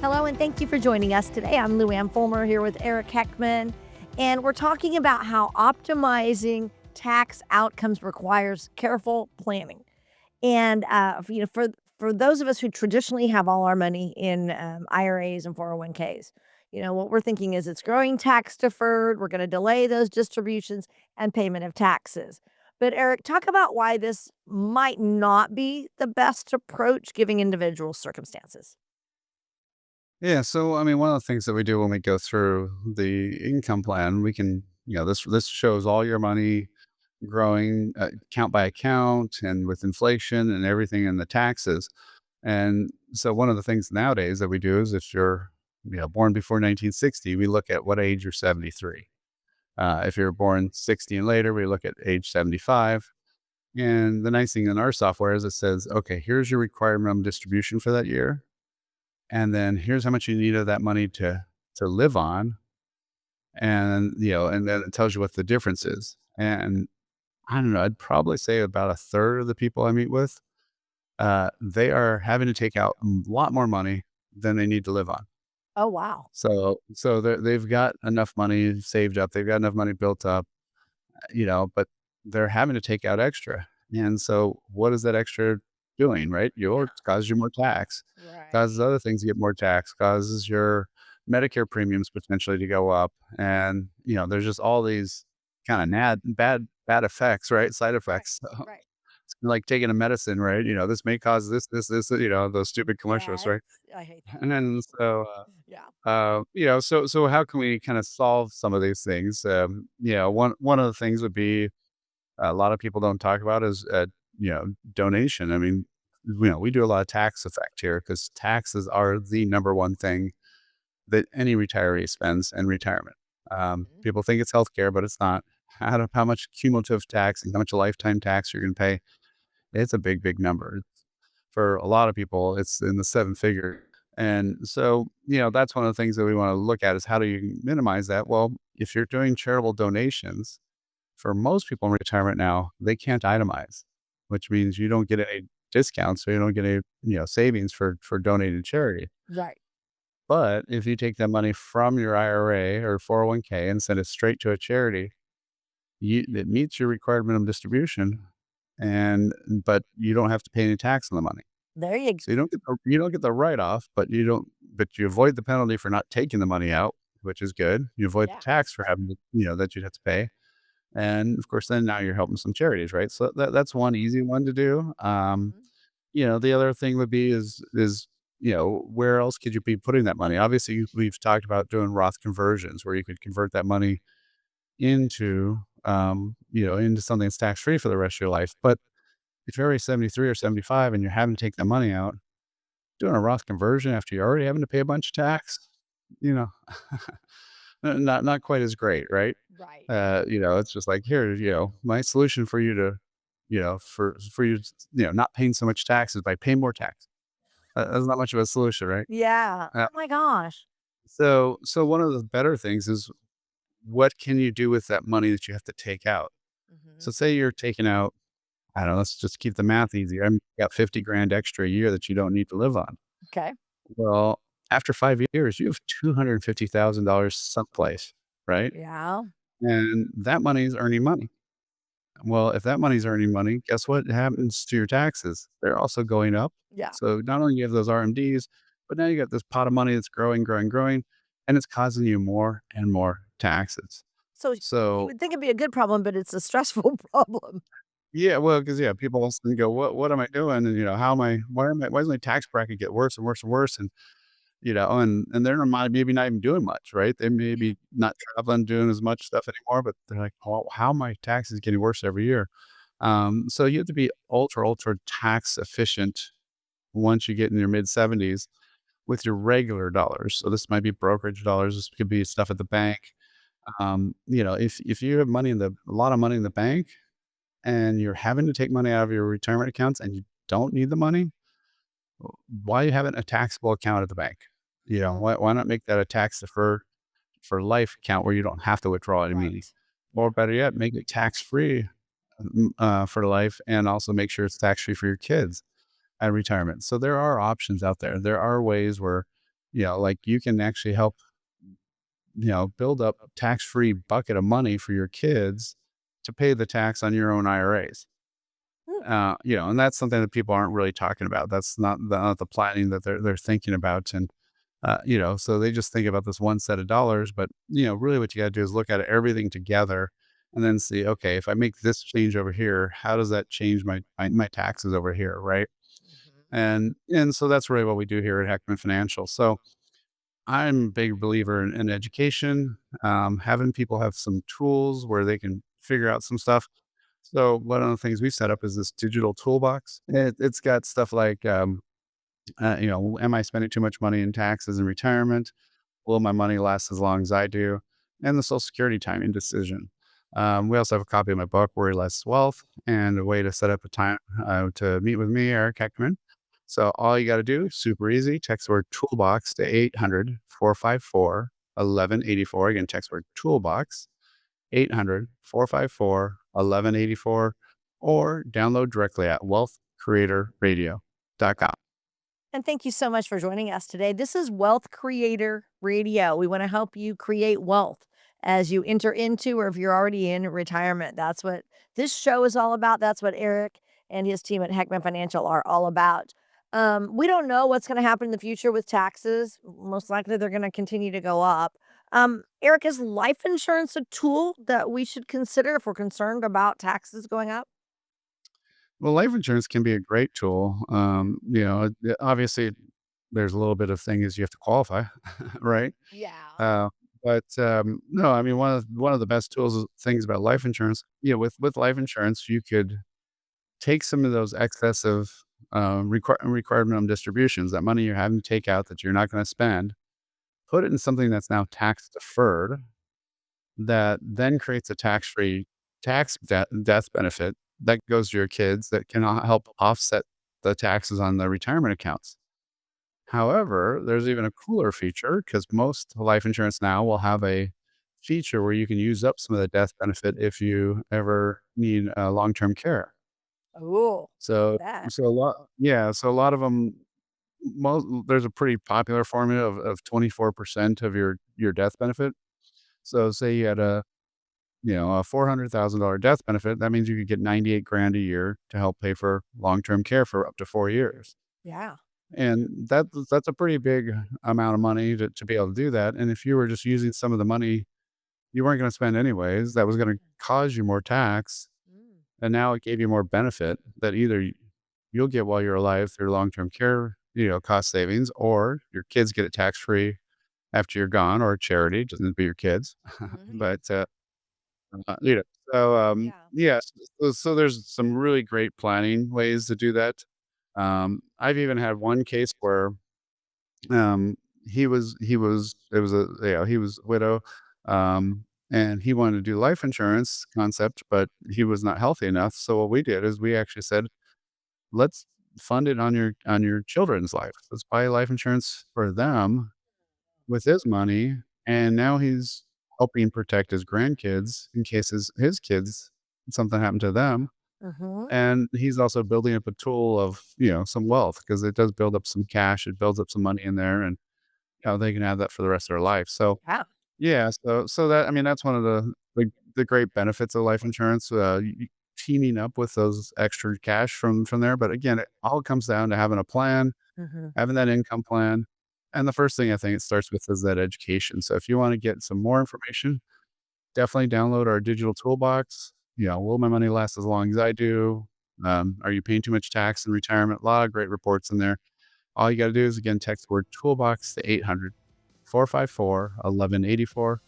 Hello, and thank you for joining us today. I'm Lou Ann Fulmer here with Eric Heckman, and we're talking about how optimizing tax outcomes requires careful planning. And for those of us who traditionally have all our money in IRAs and 401ks, what we're thinking is it's growing tax deferred. We're going to delay those distributions and payment of taxes. But Eric, talk about why this might not be the best approach, given individual circumstances. Yeah, so I mean, one of the things that we do when we go through the income plan, we can, this shows all your money growing account by account and with inflation and everything and the taxes. And so one of the things nowadays that we do is if you're, born before 1960, we look at what age you're 73. If you're born 60 and later, we look at age 75. And the nice thing in our software is it says, okay, here's your required minimum distribution for that year, and then here's how much you need of that money to live on, and and then it tells you what the difference is. And I don't know, I'd probably say about a third of the people I meet with, they are having to take out a lot more money than they need to live on. Oh, wow. So they've got enough money saved up, they've got enough money built up, but they're having to take out extra. And so what is that extra doing, right? It Yeah. causes you more tax, causes Right. other things to get more tax, causes your Medicare premiums potentially to go up. And, there's just all these kind of bad effects, right? Side Right. effects. So Right. it's like taking a medicine, right? This may cause this, those stupid commercials, Yes. right? I hate that. And then so Yeah. so how can we kind of solve some of these things? One of the things would be a lot of people don't talk about is donation. I mean, we do a lot of tax effect here because taxes are the number one thing that any retiree spends in retirement. Mhm. People think it's healthcare, but it's not. How much cumulative tax and how much lifetime tax you're going to pay? It's a big number. For a lot of people, it's in the seven figure. And so, that's one of the things that we want to look at is how do you minimize that? Well, if you're doing charitable donations, for most people in retirement now, they can't itemize, which means you don't get any discounts, so you don't get any, savings for donating to charity. Right. But if you take that money from your IRA or 401k and send it straight to a charity, it meets your required minimum distribution, and but you don't have to pay any tax on the money. There you go. So you don't get the write off, but you avoid the penalty for not taking the money out, which is good. You avoid the Yeah. tax for having that you'd have to pay. And of course, then now you're helping some charities, right? So that's one easy one to do. Mhm. The other thing would be is where else could you be putting that money? Obviously, we've talked about doing Roth conversions where you could convert that money into into something that's tax free for the rest of your life. But if you're already 73 or 75 and you're having to take that money out, doing a Roth conversion after you're already having to pay a bunch of tax, you know, not quite as great, right? Right. It's just like, here, my solution for you to, for you, not paying so much taxes by paying more tax. That's not much of a solution, right? Yeah. Uh, Oh my gosh. so one of the better things is what can you do with that money that you have to take out? So Mhm. say you're taking out, I don't know, let's just keep the math easy. I'm got 50 grand extra a year that you don't need to live on. Okay. Well, after 5 years, you have $250,000 someplace, right? Yeah. And that money is earning money. Well, if that money's earning money, guess what happens to your taxes? They're also going up. Yeah. So not only you have those RMDs, but now you got this pot of money that's growing, and it's causing you more and more taxes. So you So would think it'd be a good problem, but it's a stressful problem. yeah, well, because yeah, people also go, what am I doing? And how am I? Why does my tax bracket get worse and worse and worse? And and they're not maybe not even doing much, right? They may Yeah. be not traveling, doing as much stuff anymore, but they're like, well, how are my taxes getting worse every year? So you have to be ultra tax efficient once you get in your mid 70s with your regular dollars. So this might be brokerage dollars. This could be stuff at the bank. If you have a lot of money in the bank and you're having to take money out of your retirement accounts and you don't need the money, why you having a taxable account at the bank? Why not make that a tax deferred for life account where you don't have to withdraw it immediately? Right. Or Yeah. better yet, make it tax free for life, and also make sure it's tax free for your kids at retirement. So there are options out there. There are ways where, like you can actually help, build up a tax-free bucket of money for your kids to pay the tax on your own IRAs. Mm. And that's something that people aren't really talking about. That's not the planning that they're thinking about. And so they just think about this one set of dollars, but really what you got to do is look at everything together and then see, okay, if I make this change over here, how does that change my taxes over here, right? Mhm. And so that's really what we do here at Heckman Financial. So I'm a big believer in education, having people have some tools where they can figure out some stuff. So one of the things we set up is this digital toolbox. It's got stuff like, am I spending too much money in taxes in retirement? Will my money last as long as I do? And the Social Security timing decision. We also have a copy of my book, Worry Less Wealth, and a way to set up a time to meet with me, Eric Heckman. So all you got to do, super easy, text the word toolbox to 800-454-1184. Again, text the word toolbox, 800-454-1184, or download directly at wealthcreatorradio.com. And thank you so much for joining us today. This is Wealth Creator Radio. We want to help you create wealth as you enter into, or if you're already in retirement. That's what this show is all about. That's what Eric and his team at Heckman Financial are all about. We don't know what's going to happen in the future with taxes. Most likely, they're going to continue to go up. Eric, is life insurance a tool that we should consider if we're concerned about taxes going up? Well, life insurance can be a great tool. Obviously, there's a little bit of thing is you have to qualify, right? Yeah. Uh, but no, I mean one of the best things about life insurance, with life insurance, you could take some of those excessive required minimum distributions, that money you're having to take out that you're not going to spend, put it in something that's now tax deferred, that then creates a tax-free death benefit that goes to your kids that can help offset the taxes on the retirement accounts. However, there's even a cooler feature because most life insurance now will have a feature where you can use up some of the death benefit if you ever need long-term care. Oh, So, that. so a lot of them, there's a pretty popular formula of 24% of your death benefit. So, say you had a $400,000 death benefit. That means you could get 98 grand a year to help pay for long-term care for up to 4 years. Yeah. And that's a pretty big amount of money to be able to do that. And if you were just using some of the money you weren't going to spend anyways, that was going to cause you more tax. Mm. And now it gave you more benefit that either you'll get while you're alive through long-term care, cost savings, or your kids get it tax free after you're gone, or charity, doesn't have to be your kids. Mhm. But uh, you know, so Yeah. yeah, so there's some really great planning ways to do that. I've even had one case where um, it was a he was a widow, and he wanted to do life insurance concept, but he was not healthy enough. So what we did is we actually said, let's fund it on your children's life. Let's buy life insurance for them with his money, and now he's helping protect his grandkids in case his kids something happened to them. Mhm. And he's also building up a tool of, some wealth because it does build up some cash. It builds up some money in there, and they can have that for the rest of their life. So Yeah. yeah, so that I mean that's one of the great benefits of life insurance. Teaming up with those extra cash from there. But again, it all comes down to having a plan, Mhm. having that income plan. And the first thing I think it starts with is that education. So if you want to get some more information, definitely download our digital toolbox. Will my money last as long as I do? Are you paying too much tax in retirement? A lot of great reports in there. All you got to do is again text the word toolbox to 800-454-1184.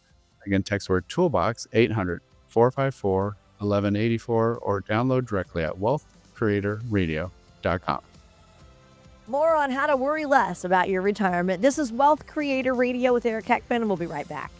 Again, text the word toolbox 800-454-1184, or download directly at wealthcreatorradio.com. More on how to worry less about your retirement. This is Wealth Creator Radio with Eric Heckman, and we'll be right back.